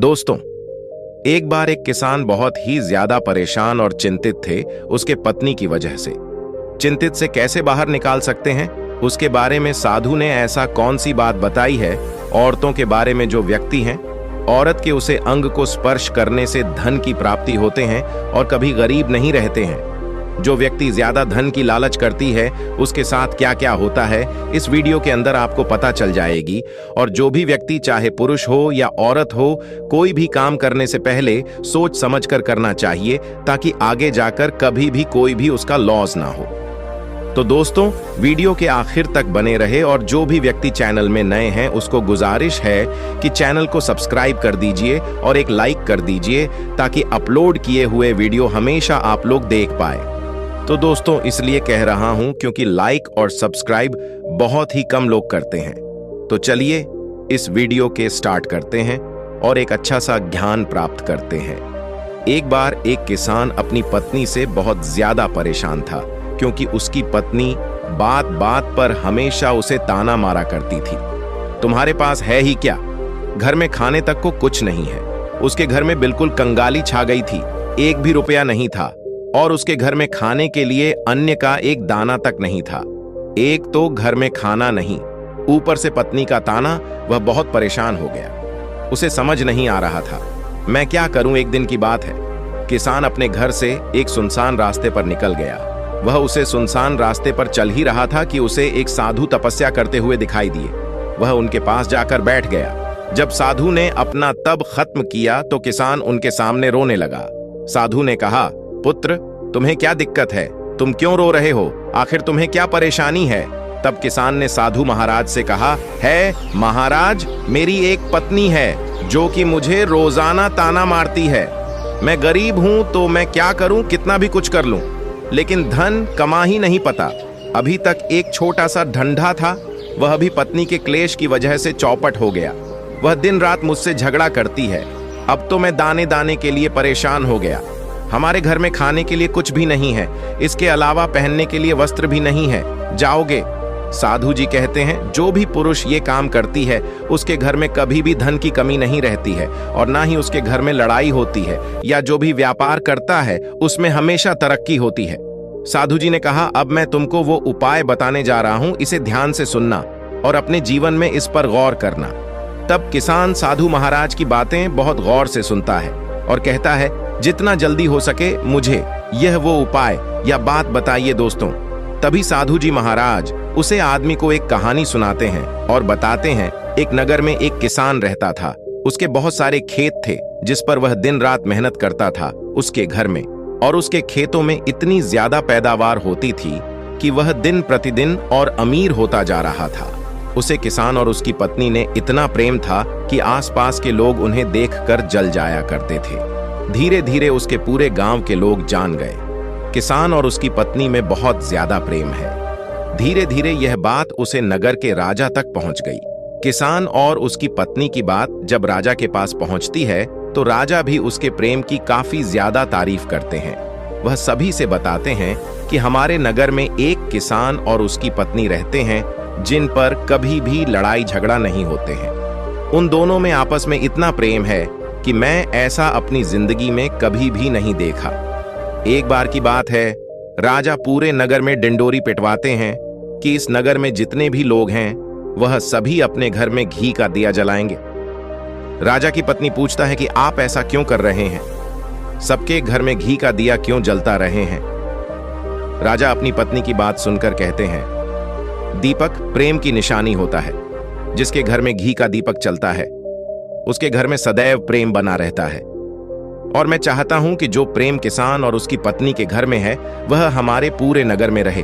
दोस्तों, एक बार एक किसान बहुत ही ज्यादा परेशान और चिंतित थे उसके पत्नी की वजह से। चिंतित से कैसे बाहर निकाल सकते हैं, उसके बारे में साधु ने ऐसा कौन सी बात बताई है। औरतों के बारे में जो व्यक्ति हैं, औरत के उसे अंग को स्पर्श करने से धन की प्राप्ति होते हैं और कभी गरीब नहीं रहते हैं। जो व्यक्ति ज्यादा धन की लालच करती है उसके साथ क्या क्या होता है, इस वीडियो के अंदर आपको पता चल जाएगी। और जो भी व्यक्ति, चाहे पुरुष हो या औरत हो, कोई भी काम करने से पहले सोच समझ कर करना चाहिए ताकि आगे जाकर कभी भी कोई भी उसका लॉस ना हो। तो दोस्तों, वीडियो के आखिर तक बने रहे और जो भी व्यक्ति चैनल में नए हैं उसको गुजारिश है कि चैनल को सब्सक्राइब कर दीजिए और एक लाइक कर दीजिए ताकि अपलोड किए हुए वीडियो हमेशा आप लोग देख पाए। तो दोस्तों, इसलिए कह रहा हूं क्योंकि लाइक और सब्सक्राइब बहुत ही कम लोग करते हैं। तो चलिए इस वीडियो के स्टार्ट करते हैं और एक अच्छा सा ज्ञान प्राप्त करते हैं। एक बार एक किसान अपनी पत्नी से बहुत ज्यादा परेशान था क्योंकि उसकी पत्नी बात बात पर हमेशा उसे ताना मारा करती थी। तुम्हारे पास है ही क्या, घर में खाने तक को कुछ नहीं है। उसके घर में बिल्कुल कंगाली छा गई थी, एक भी रुपया नहीं था और उसके घर में खाने के लिए अन्न का एक दाना तक नहीं था। एक तो घर में खाना नहीं, ऊपर से पत्नी का ताना। वह बहुत परेशान हो गया, उसे समझ नहीं आ रहा था मैं क्या करूं। एक दिन की बात है, किसान अपने घर से एक सुनसान रास्ते पर निकल गया। वह उसे सुनसान रास्ते पर चल ही रहा था कि उसे एक साधु तपस्या करते हुए दिखाई दिए। वह उनके पास जाकर बैठ गया। जब साधु ने अपना तप खत्म किया तो किसान उनके सामने रोने लगा। साधु ने कहा, पुत्र, तुम्हें क्या दिक्कत है? तुम क्यों रो रहे हो? आखिर तुम्हें क्या परेशानी है? तब किसान ने साधु महाराज से कहा, है महाराज, मेरी एक पत्नी है जो कि मुझे रोजाना ताना मारती है। मैं गरीब हूं तो मैं क्या करूं, कितना भी कुछ कर लूं, लेकिन धन कमा ही नहीं पता। अभी तक एक छोटा सा ढंढा था, वह भी पत्नी के क्लेश की वजह से चौपट हो गया। वह दिन रात मुझसे झगड़ा करती है। अब तो मैं दाने दाने के लिए परेशान हो गया। हमारे घर में खाने के लिए कुछ भी नहीं है, इसके अलावा पहनने के लिए वस्त्र भी नहीं है। जाओगे? साधु जी कहते हैं, जो भी पुरुष ये काम करती है उसके घर में कभी भी धन की कमी नहीं रहती है और ना ही उसके घर में लड़ाई होती है, या जो भी व्यापार करता है उसमें हमेशा तरक्की होती है। साधु जी ने कहा, अब मैं तुमको वो उपाय बताने जा रहा हूं, इसे ध्यान से सुनना और अपने जीवन में इस पर गौर करना। तब किसान साधु महाराज की बातें बहुत गौर से सुनता है और कहता है, जितना जल्दी हो सके मुझे यह वो उपाय या बात बताइए दोस्तों। तभी साधु जी महाराज उसे आदमी को एक कहानी सुनाते हैं और बताते हैं, एक नगर में एक किसान रहता था। उसके बहुत सारे खेत थे जिस पर वह दिन रात मेहनत करता था उसके घर में, और उसके खेतों में इतनी ज्यादा पैदावार होती थी कि वह दिन प्रतिदिन और अमीर होता जा रहा था। उसे किसान और उसकी पत्नी ने इतना प्रेम था कि आसपास के लोग उन्हें देखकर जल जाया करते थे। धीरे धीरे उसके पूरे गांव के लोग जान गए, किसान और उसकी पत्नी में बहुत ज्यादा प्रेम है। धीरे धीरे यह बात उसे नगर के राजा तक पहुंच गई। किसान और उसकी पत्नी की बात जब राजा के पास पहुंचती है तो राजा भी उसके प्रेम की काफी ज्यादा तारीफ करते हैं। वह सभी से बताते हैं कि हमारे नगर में एक किसान और उसकी पत्नी रहते हैं जिन पर कभी भी लड़ाई झगड़ा नहीं होते हैं। उन दोनों में आपस में इतना प्रेम है कि मैं ऐसा अपनी जिंदगी में कभी भी नहीं देखा। एक बार की बात है, राजा पूरे नगर में डिंडोरी पिटवाते हैं कि इस नगर में जितने भी लोग हैं वह सभी अपने घर में घी का दिया जलाएंगे। राजा की पत्नी पूछता है कि आप ऐसा क्यों कर रहे हैं? सबके घर में घी का दिया क्यों जलता रहे हैं? राजा अपनी पत्नी की बात सुनकर कहते हैं, दीपक प्रेम की निशानी होता है। जिसके घर में घी का दीपक चलता है उसके घर में सदैव प्रेम बना रहता है। और मैं चाहता हूं कि जो प्रेम किसान और उसकी पत्नी के घर में है वह हमारे पूरे नगर में रहे,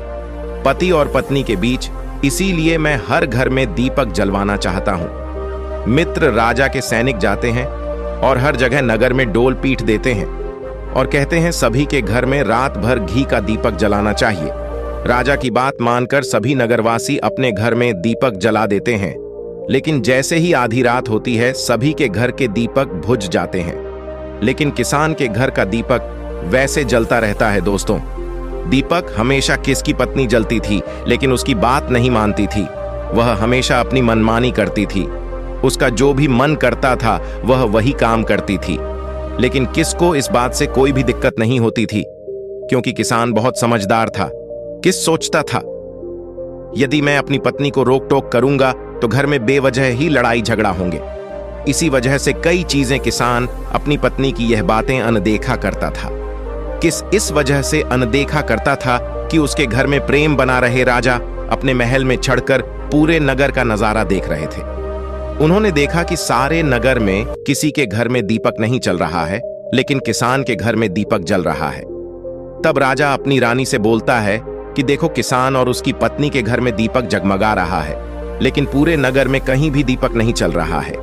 पति और पत्नी के बीच। इसीलिए मैं हर घर में दीपक जलवाना चाहता हूं। मित्र राजा के सैनिक जाते हैं और हर जगह नगर में डोल पीट देते हैं और कहते हैं सभी के घर में रात भर घी का दीपक जलाना चाहिए। राजा की बात मानकर सभी नगरवासी अपने घर में दीपक जला देते हैं, लेकिन जैसे ही आधी रात होती है सभी के घर के दीपक बुझ जाते हैं, लेकिन किसान के घर का दीपक वैसे जलता रहता है। दोस्तों, दीपक हमेशा किसकी पत्नी जलती थी, लेकिन उसकी बात नहीं मानती थी। वह हमेशा अपनी मनमानी करती थी। उसका जो भी मन करता था वह वही काम करती थी। लेकिन किस को इस बात से कोई भी दिक्कत नहीं होती थी, क्योंकि किसान बहुत समझदार था। किस सोचता था, यदि मैं अपनी पत्नी को रोक टोक करूंगा तो घर में बेवजह ही लड़ाई झगड़ा होंगे। इसी वजह से कई चीजें किसान अपनी पत्नी की यह बातें अनदेखा करता था। किस इस वजह से अनदेखा करता था कि उसके घर में प्रेम बना रहे राजा अपने महल में चढ़कर पूरे नगर का नजारा देख रहे थे। उन्होंने देखा कि सारे नगर में किसी के घर में दीपक नहीं चल रहा है, लेकिन किसान के घर में दीपक जल रहा है। तब राजा अपनी रानी से बोलता है कि देखो, किसान और उसकी पत्नी के घर में दीपक जगमगा रहा है, लेकिन पूरे नगर में कहीं भी दीपक नहीं चल रहा है।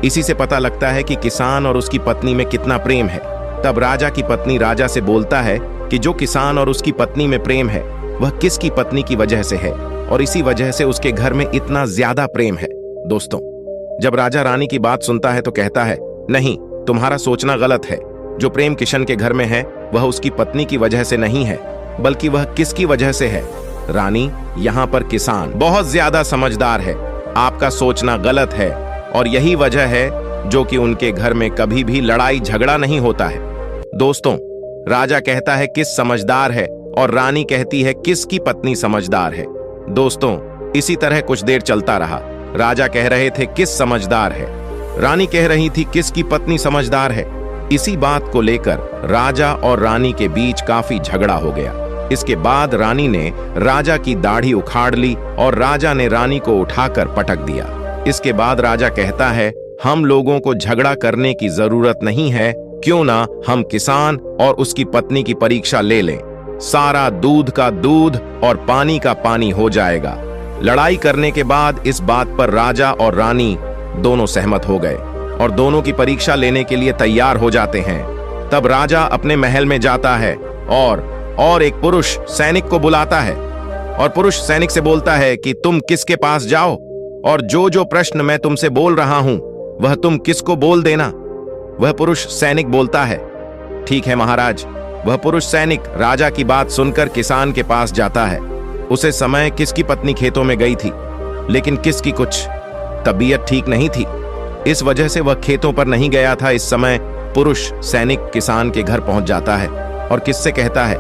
इसी से पता लगता है कि किसान और उसकी पत्नी में कितना प्रेम है। तब राजा की पत्नी राजा से बोलता है कि जो किसान और उसकी पत्नी में प्रेम है वह किसकी पत्नी की वजह से है, और इसी वजह से उसके घर में इतना ज्यादा प्रेम है। दोस्तों, जब राजा रानी की बात सुनता है तो कहता है, नहीं, तुम्हारा सोचना गलत है। जो प्रेम किशन के घर में है वह उसकी पत्नी की वजह से नहीं है, बल्कि वह किसकी वजह से है? रानी, यहाँ पर किसान बहुत ज्यादा समझदार है। आपका सोचना गलत है, और यही वजह है जो कि उनके घर में कभी भी लड़ाई झगड़ा नहीं होता है। दोस्तों, राजा कहता है किस समझदार है, और रानी कहती है किसकी पत्नी समझदार है। दोस्तों, इसी तरह कुछ देर चलता रहा। राजा कह रहे थे किस समझदार है, रानी कह रही थी किसकी पत्नी समझदार है। इसी बात को लेकर राजा और रानी के बीच काफी झगड़ा हो गया। इसके बाद रानी ने राजा की दाढ़ी उखाड़ ली और राजा ने रानी को उठाकर पटक दिया। इसके बाद राजा कहता है, हम लोगों को झगड़ा करने की जरूरत नहीं है, क्यों ना हम किसान और उसकी पत्नी की परीक्षा ले लें। सारा दूध का दूध और पानी का पानी हो जाएगा। लड़ाई करने के बाद इस बात पर राजा और रानी दोनों सहमत हो गए और दोनों की परीक्षा लेने के लिए तैयार हो जाते हैं। तब राजा अपने महल में जाता है और एक पुरुष सैनिक को बुलाता है, और पुरुष सैनिक से बोलता है कि तुम किसके पास जाओ, और जो जो प्रश्न मैं तुमसे बोल रहा हूं वह तुम किसको बोल देना। वह पुरुष सैनिक बोलता है, ठीक है महाराज। वह पुरुष सैनिक राजा की बात सुनकर किसान के पास जाता है। उसे समय किसकी पत्नी खेतों में गई थी, लेकिन किसकी कुछ तबीयत ठीक नहीं थी, इस वजह से वह खेतों पर नहीं गया था। इस समय पुरुष सैनिक किसान के घर पहुंच जाता है और किससे कहता है,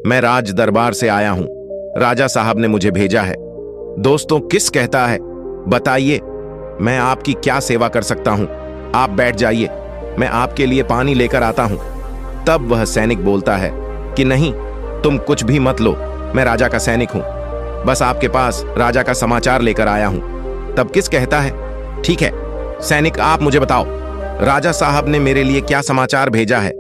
मैं राज दरबार से आया हूं, राजा साहब ने मुझे भेजा है। दोस्तों, किस कहता है, बताइए मैं आपकी क्या सेवा कर सकता हूं, आप बैठ जाइए, मैं आपके लिए पानी लेकर आता हूं। तब वह सैनिक बोलता है कि नहीं, तुम कुछ भी मत लो, मैं राजा का सैनिक हूं, बस आपके पास राजा का समाचार लेकर आया हूं। तब किस कहता है, ठीक है सैनिक, आप मुझे बताओ राजा साहब ने मेरे लिए क्या समाचार भेजा है।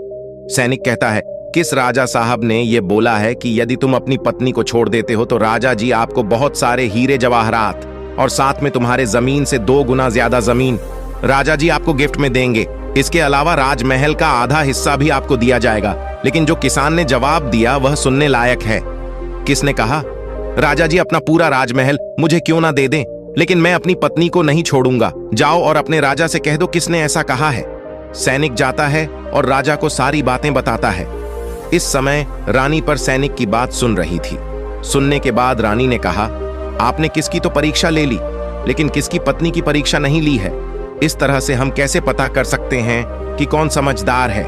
सैनिक कहता है, किस राजा साहब ने यह बोला है कि यदि तुम अपनी पत्नी को छोड़ देते हो तो राजा जी आपको बहुत सारे हीरे जवाहरात और साथ में तुम्हारे जमीन से 2 गुना ज्यादा जमीन राजा जी आपको गिफ्ट में देंगे। इसके अलावा राजमहल का आधा हिस्सा भी आपको दिया जाएगा। लेकिन जो किसान ने जवाब दिया वह सुनने लायक है। किसने कहा, राजा जी अपना पूरा राजमहल मुझे क्यों ना दे दें, लेकिन मैं अपनी पत्नी को नहीं छोड़ूंगा। जाओ और अपने राजा से कह दो किसने ऐसा कहा है। सैनिक जाता है और राजा को सारी बातें बताता है। इस समय रानी पर सैनिक की बात सुन रही थी। सुनने के बाद रानी ने कहा, आपने किसकी तो परीक्षा ले ली, लेकिन किसकी पत्नी की परीक्षा नहीं ली है। इस तरह से हम कैसे पता कर सकते हैं कि कौन समझदार है।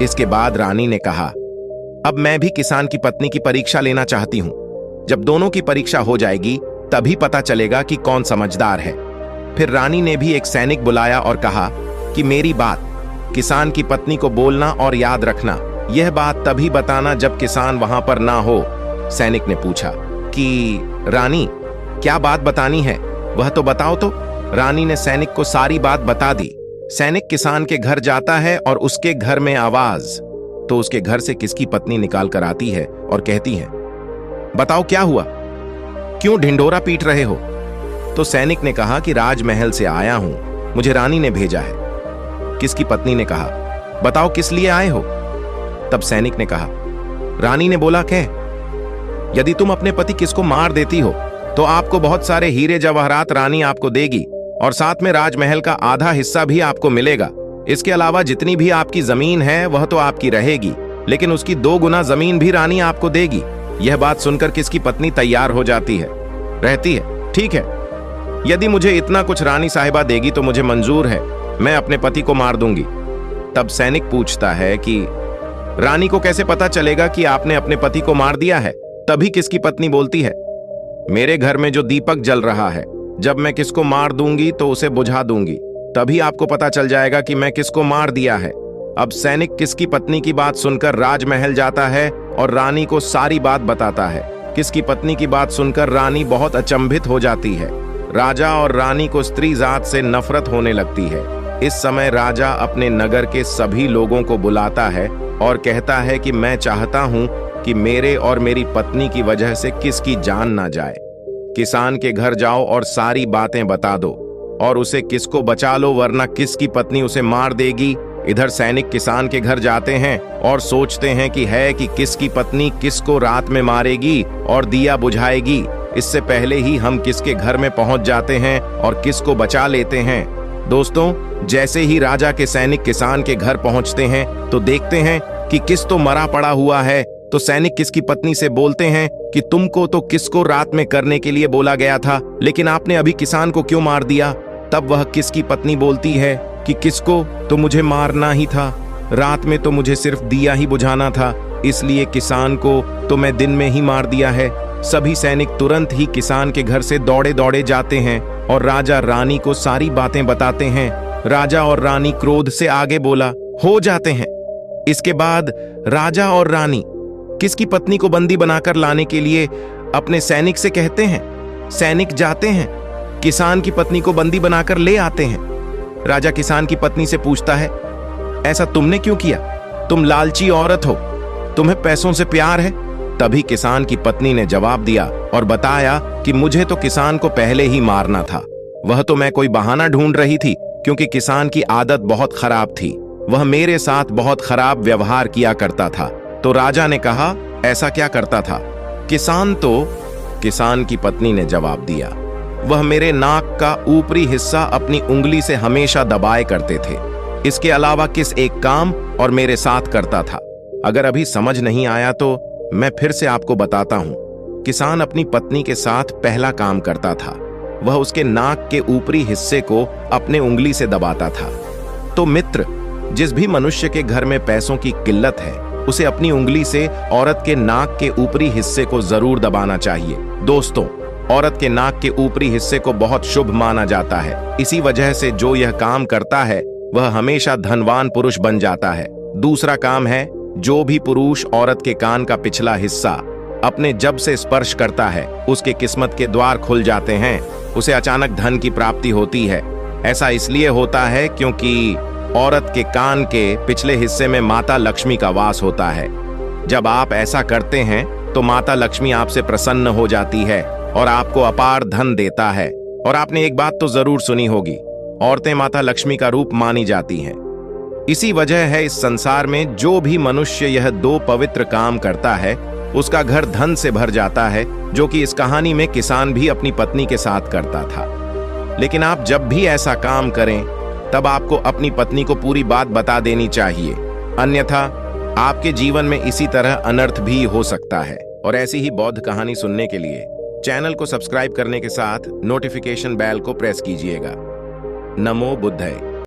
इसके बाद रानी ने कहा, अब मैं भी किसान की पत्नी की परीक्षा लेना चाहती हूं। जब दोनों की परीक्षा हो जाएगी तभी पता चलेगा कि कौन समझदार है। फिर रानी ने भी एक सैनिक बुलाया और कहा कि मेरी बात किसान की पत्नी को बोलना और याद रखना, यह बात तभी बताना जब किसान वहां पर ना हो। सैनिक ने पूछा कि रानी क्या बात बतानी है, वह तो बताओ तो। रानी ने सैनिक को सारी बात बता दी। सैनिक किसान के घर जाता है और उसके घर में आवाज, तो उसके घर से किसकी पत्नी निकाल कर आती है और कहती है, बताओ क्या हुआ, क्यों ढिंढोरा पीट रहे हो। तो सैनिक ने कहा कि राजमहल से आया हूं, मुझे रानी ने भेजा है। किसकी पत्नी ने कहा, बताओ किस लिए आए हो। तब सैनिक ने कहा, रानी ने बोला कह, यदि तुम अपने पति किसको मार देती हो तो आपको बहुत सारे हीरे जवाहरात रानी आपको देगी और साथ में राजमहल का आधा हिस्सा भी आपको मिलेगा। इसके अलावा जितनी भी आपकी जमीन है वह तो आपकी रहेगी, लेकिन उसकी 2 गुना जमीन भी रानी आपको देगी। यह बात सुनकर किसकी पत्नी तैयार हो जाती है, रहती है, ठीक है यदि मुझे इतना कुछ रानी साहिबा देगी तो मुझे मंजूर है, मैं अपने पति को मार दूंगी। तब सैनिक पूछता है कि रानी को कैसे पता चलेगा कि आपने अपने पति को मार दिया है? तभी किसकी पत्नी बोलती है, मेरे घर में जो दीपक जल रहा है, जब मैं किसको मार दूंगी तो उसे बुझा दूंगी, तभी आपको पता चल जाएगा कि मैं किसको मार दिया है। अब सैनिक किसकी पत्नी की बात सुनकर राजमहल जाता है और रानी को सारी बात बताता है। किसकी पत्नी की बात सुनकर रानी बहुत अचंभित हो जाती है। राजा और रानी को स्त्री जात से नफरत होने लगती है। इस समय राजा अपने नगर के सभी लोगों को बुलाता है और कहता है कि मैं चाहता हूं कि मेरे और मेरी पत्नी की वजह से किसकी जान ना जाए। किसान के घर जाओ और सारी बातें बता दो और उसे किसको बचा लो, वरना किसकी पत्नी उसे मार देगी। इधर सैनिक किसान के घर जाते हैं और सोचते हैं कि किसकी पत्नी किसको रात में मारेगी और दिया बुझाएगी। इससे पहले ही हम किसके घर में पहुंच जाते हैं और किसको बचा लेते हैं। दोस्तों, जैसे ही राजा के सैनिक किसान के घर पहुंचते हैं तो देखते हैं कि किस तो मरा पड़ा हुआ है। तो सैनिक किसकी पत्नी से बोलते हैं कि तुमको तो किसको रात में करने के लिए बोला गया था, लेकिन आपने अभी किसान को क्यों मार दिया? तब वह किसकी पत्नी बोलती है कि किसको तो मुझे मारना ही था, रात में तो मुझे सिर्फ दिया ही बुझाना था, इसलिए किसान को तो मैं दिन में ही मार दिया है। सभी सैनिक तुरंत ही किसान के घर से दौड़े दौड़े जाते हैं और राजा रानी को सारी बातें बताते हैं। राजा और रानी क्रोध से आगे बोला हो जाते हैं। इसके बाद राजा और रानी किसकी पत्नी को बंदी बनाकर लाने के लिए अपने सैनिक से कहते हैं। सैनिक जाते हैं, किसान की पत्नी को बंदी बनाकर ले आते हैं। राजा किसान की पत्नी से पूछता है, ऐसा तुमने क्यों किया? तुम लालची औरत हो, तुम्हें पैसों से प्यार है। तभी किसान की पत्नी ने जवाब दिया और बताया कि मुझे तो किसान को पहले ही मारना था। वह तो मैं कोई बहाना ढूंढ रही थी, क्योंकि किसान की आदत बहुत खराब थी। वह मेरे साथ बहुत खराब व्यवहार किया करता था। तो राजा ने कहा, ऐसा क्या करता था? किसान की पत्नी ने जवाब दिया, वह मेरे नाक का ऊपरी हिस्सा अपनी उंगली से हमेशा दबाए करते थे। इसके अलावा किस एक काम और मेरे साथ करता था। अगर अभी समझ नहीं आया तो मैं फिर से आपको बताता हूं। किसान अपनी पत्नी के साथ पहला काम करता था, वह उसके नाक के ऊपरी हिस्से को अपने उंगली से दबाता था। तो मित्र, जिस भी मनुष्य के घर में पैसों की किल्लत है, उसे अपनी उंगली से औरत के नाक के ऊपरी हिस्से को जरूर दबाना चाहिए। दोस्तों, औरत के नाक के ऊपरी हिस्से को बहुत शुभ माना जाता है। इसी वजह से जो यह काम करता है वह हमेशा धनवान पुरुष बन जाता है। दूसरा काम है, जो भी पुरुष औरत के कान का पिछला हिस्सा अपने जब से स्पर्श करता है, उसके किस्मत के द्वार खुल जाते हैं, उसे अचानक धन की प्राप्ति होती है। ऐसा इसलिए होता है क्योंकि औरत के कान के पिछले हिस्से में माता लक्ष्मी का वास होता है। जब आप ऐसा करते हैं तो माता लक्ष्मी आपसे प्रसन्न हो जाती है और आपको अपार धन देता है। और आपने एक बात तो जरूर सुनी होगी, औरतें माता लक्ष्मी का रूप मानी जाती हैं। इसी वजह है इस संसार में जो भी मनुष्य यह दो पवित्र काम करता है, उसका घर धन से भर जाता है, जो कि इस कहानी में किसान भी अपनी पत्नी के साथ करता था। लेकिन आप जब भी ऐसा काम करें, तब आपको अपनी पत्नी को पूरी बात बता देनी चाहिए, अन्यथा आपके जीवन में इसी तरह अनर्थ भी हो सकता है। और ऐसी ही बौद्ध कहानी सुनने के लिए चैनल को सब्सक्राइब करने के साथ नोटिफिकेशन बेल को प्रेस कीजिएगा। नमो बुद्धाय।